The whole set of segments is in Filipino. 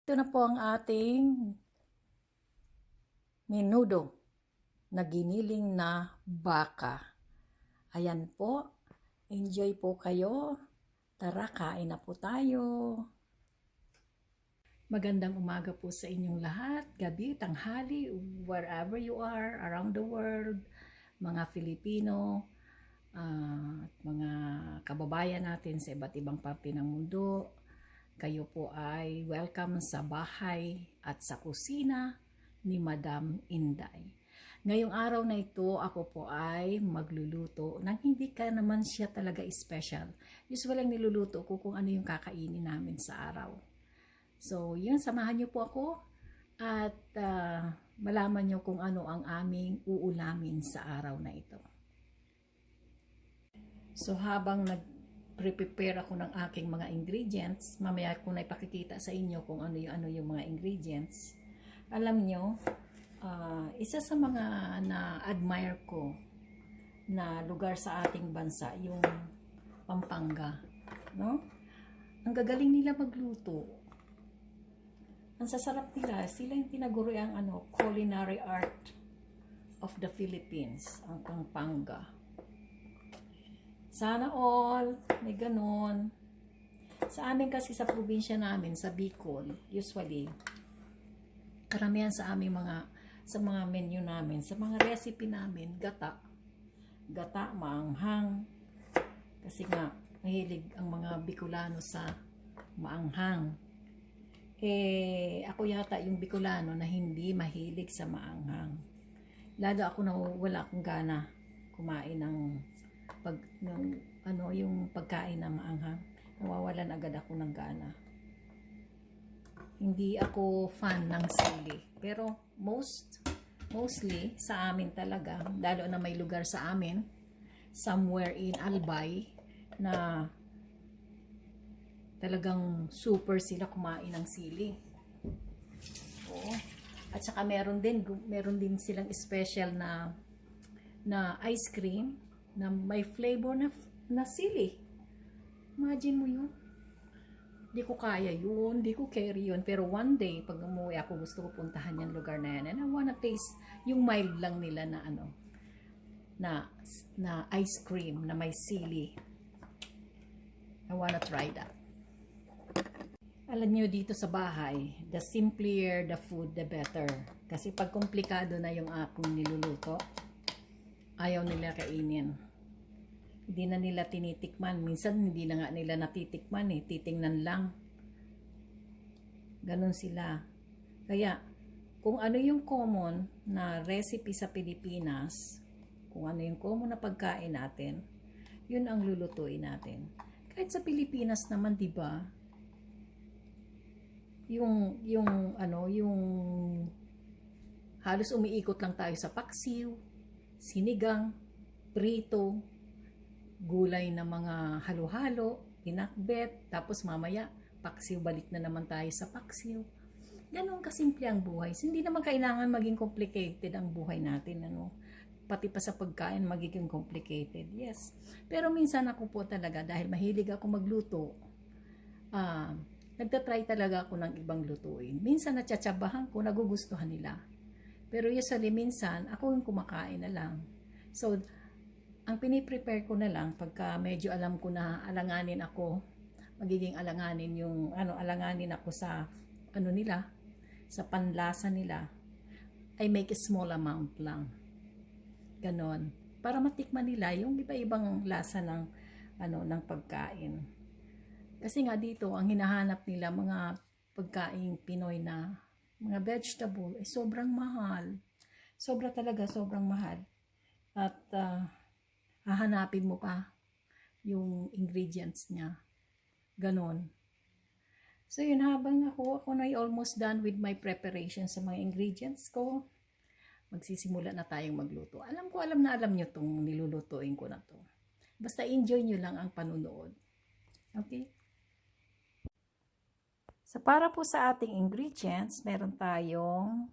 Ito na po ang ating menudo na giniling na baka. Ayan po, enjoy po kayo. Tara, kain na po tayo. Magandang umaga po sa inyong lahat, gabi, tanghali, wherever you are around the world, mga Filipino, at mga kababayan natin sa iba't ibang parte ng mundo. Kayo po ay welcome sa bahay at sa kusina ni Madam Inday. Ngayong araw na ito, ako po ay magluluto nang hindi ka naman siya talaga special. Usually ang niluluto ko kung ano yung kakainin namin sa araw. So, yun, samahan niyo po ako at malaman niyo kung ano ang aming uulamin sa araw na ito. So, habang nag-prepare ako ng aking mga ingredients, mamaya ko na ipakikita sa inyo kung ano yung mga ingredients. Alam nyo, isa sa mga na-admire ko na lugar sa ating bansa, yung Pampanga, no? Ang gagaling nila magluto. Ang sasarap nila, sila yung tinaguri ang culinary art of the Philippines, ang Pampanga. Sana all, may ganon. Sa amin kasi sa probinsya namin, sa Bicol, usually, karamihan sa aming sa mga menu namin, sa mga recipe namin, gata. Gata, maanghang. Kasi nga, mahilig ang mga Bicolano sa maanghang. Ako yata yung Bicolano na hindi mahilig sa maanghang. Lalo ako na wala akong gana kumain ng yung pagkain na maanghang. Nawawalan agad ako ng gana. Hindi ako fan ng sili. Pero mostly sa amin talaga, lalo na may lugar sa amin, somewhere in Albay, na talagang super sila kumain ng sili. Oo. At saka meron din silang special na ice cream na may flavor na sili. Imagine mo yun. Di ko kaya yun, di ko carry yun. Pero one day, pag umuwi ako, gusto ko puntahan yung lugar na yan. And I wanna taste yung mild lang nila na ice cream na may sili. I wanna try that. Alam nyo, dito sa bahay, the simpler the food, the better. Kasi pag komplikado na yung akong niluluto, ayaw nila kainin. Hindi na nila tinitikman. Minsan hindi na nga nila natitikman titingnan lang. Ganon sila. Kaya, kung ano yung common na recipe sa Pilipinas, kung ano yung common na pagkain natin, yun ang lulutuin natin. Kahit sa Pilipinas naman, di ba? Yung halos umiikot lang tayo sa paksiw, sinigang, prito, gulay na mga halo-halo, pinakbet, tapos mamaya paksiw, balik na naman tayo sa paksiw. Ganon kasimple ang buhay. Hindi naman kailangan maging complicated ang buhay natin, pati pa sa pagkain magiging complicated. Yes. Pero minsan ako po talaga, dahil mahilig ako magluto, nagtatry talaga ako ng ibang lutuin. Minsan natsatsabahan ko, nagugustuhan nila. Pero usually minsan, ako yung kumakain na lang. So, ang piniprepare ko na lang, pagka medyo alam ko na alanganin ako, magiging alanganin ako sa nila, sa panlasa nila, I make a small amount lang. Ganon. Para matikman nila yung iba-ibang lasa ng pagkain. Kasi nga dito, ang hinahanap nila mga pagkain Pinoy na mga vegetable, sobrang mahal. Sobra talaga, sobrang mahal. At hahanapin mo pa yung ingredients niya. Ganon. So yun, habang ako na almost done with my preparation sa mga ingredients ko, magsisimula na tayong magluto. Alam nyo itong nilulutuin ko na to. Basta enjoy nyo lang ang panunood. Okay? So para po sa ating ingredients, meron tayong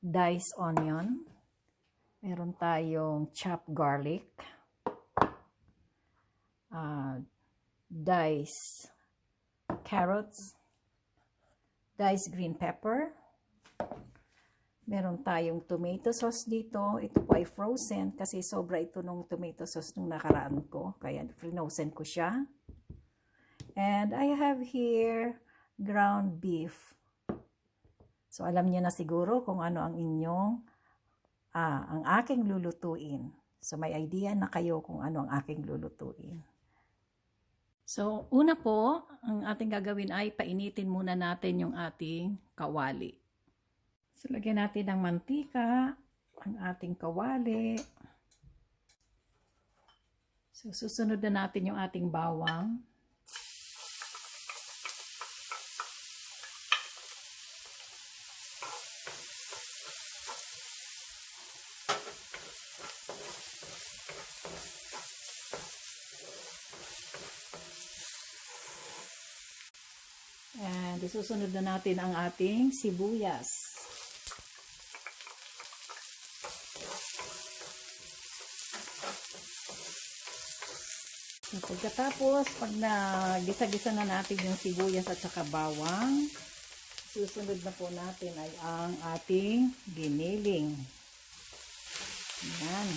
diced onion, meron tayong chopped garlic, diced carrots, diced green pepper. Meron tayong tomato sauce dito. Ito po ay frozen kasi sobra ito nung tomato sauce nung nakaraan ko. Kaya frozen ko siya. And I have here ground beef. So alam niyo na siguro kung ano ang ang aking lulutuin. So may idea na kayo kung ano ang aking lulutuin. So una po, ang ating gagawin ay painitin muna natin yung ating kawali. So lagyan natin ng mantika, ang ating kawali. So susunod na natin yung ating bawang. And isusunod na natin ang ating sibuyas. So, pagkatapos, pag gisa-gisa na natin yung sibuyas at saka bawang, susunod na po natin ay ang ating giniling. Yan.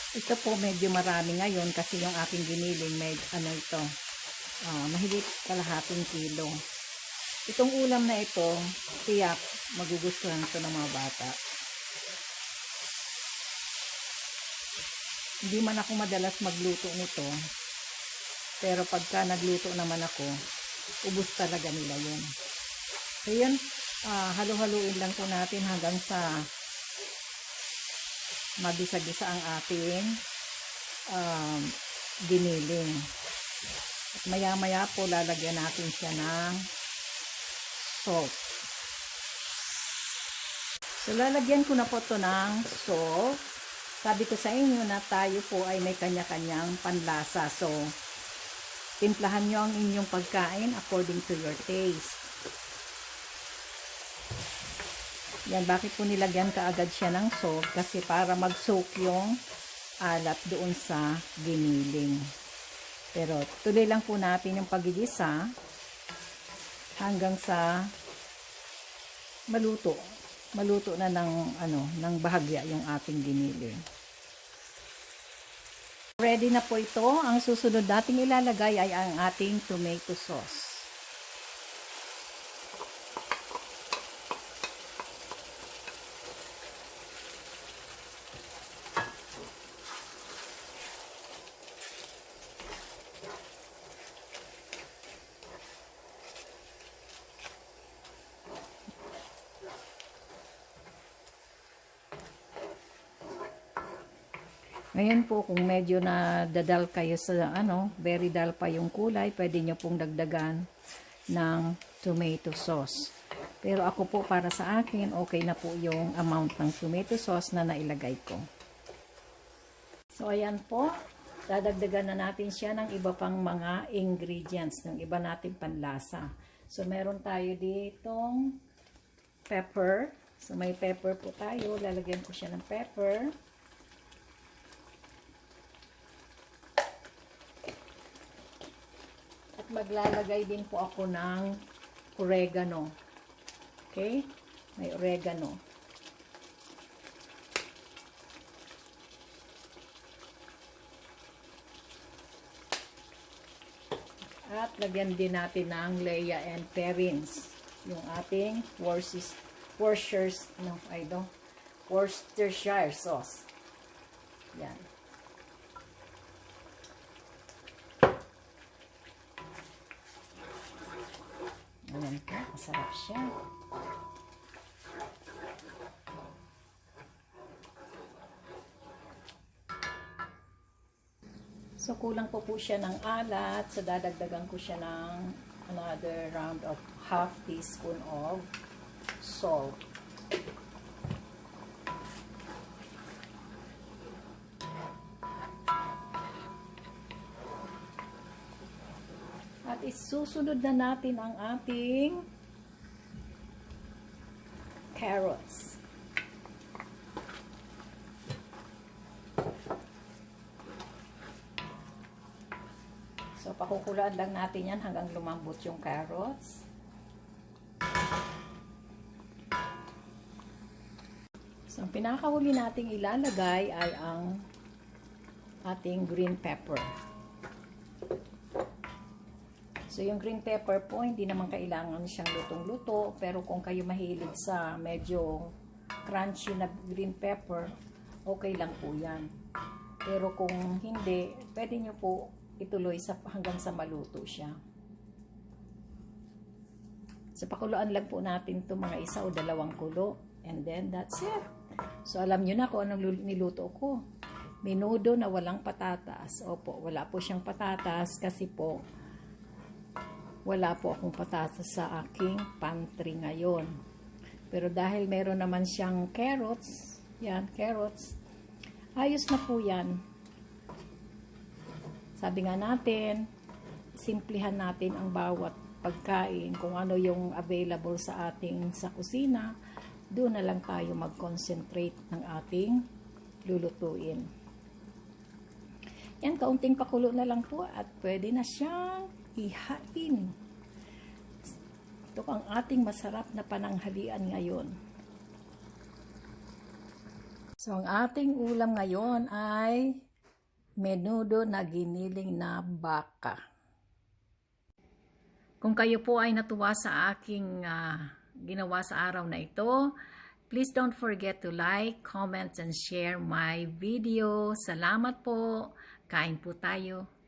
Ito po medyo marami ngayon kasi yung aking giniling mahigit kalahating kilo. Itong ulam na ito, tiyak magugustuhan ito ng mga bata. Hindi man ako madalas magluto nito, pero pagka nagluto naman ako, ubos talaga nila yun. So yun, halo-haluin lang po natin hanggang sa mabisa-bisa ang ating giniling. At maya-maya po lalagyan natin siya ng salt. So lalagyan ko na po ito ng salt. Sabi ko sa inyo na tayo po ay may kanya-kanyang panlasa. So timplahan nyo ang inyong pagkain according to your taste. Yan, bakit po nilagyan kaagad siya ng salt? Kasi para mag-soak yung alat doon sa giniling. Pero tuloy lang po natin yung pagigisa hanggang sa maluto. Maluto na ng bahagya yung ating giniling. Ready na po ito. Ang susunod nating ilalagay ay ang ating tomato sauce. Ngayon po, kung medyo na dadal kayo sa very dull pa yung kulay, pwede nyo pong dagdagan ng tomato sauce. Pero ako po, para sa akin, okay na po yung amount ng tomato sauce na nailagay ko. So, ayan po. Dadagdagan na natin siya ng iba pang mga ingredients, ng iba nating panlasa. So, meron tayo ditong pepper. So, may pepper po tayo. Lalagyan ko siya ng pepper. Maglalagay din po ako ng oregano. Okay? May oregano. At lagyan din natin ng Lea and Perrins. Yung ating Worcestershire sauce. Yan. Ayan po, masarap siya. So, kulang po siya ng alat. So, dadagdagan ko siya ng another round of half teaspoon of salt. At At isusunod na natin ang ating carrots. So, pakukulaan lang natin yan hanggang lumambot yung carrots. So, ang pinakahuli nating ilalagay ay ang ating green pepper. So, yung green pepper po, hindi naman kailangan siyang lutong-luto. Pero kung kayo mahilig sa medyo crunchy na green pepper, okay lang po yan. Pero kung hindi, pwede nyo po ituloy hanggang sa maluto siya. So, pakuluan lang po natin ito mga 1 o 2 kulo. And then, that's it. So, alam nyo na kung anong niluto ko. Menudo na walang patatas. Opo, wala po siyang patatas kasi po wala po akong patatas sa aking pantry ngayon. Pero dahil meron naman siyang carrots, yan, carrots, ayos na po yan. Sabi nga natin, simplihan natin ang bawat pagkain, kung ano yung available sa ating sa kusina, doon na lang tayo mag-concentrate ng ating lulutuin. Yan, kaunting pakulo na lang po at pwede na siyang ihain. Ito ang ating masarap na pananghalian ngayon. So, ang ating ulam ngayon ay menudo na giniling na baka. Kung kayo po ay natuwa sa aking ginawa sa araw na ito, please don't forget to like, comment, and share my video. Salamat po. Kain po tayo.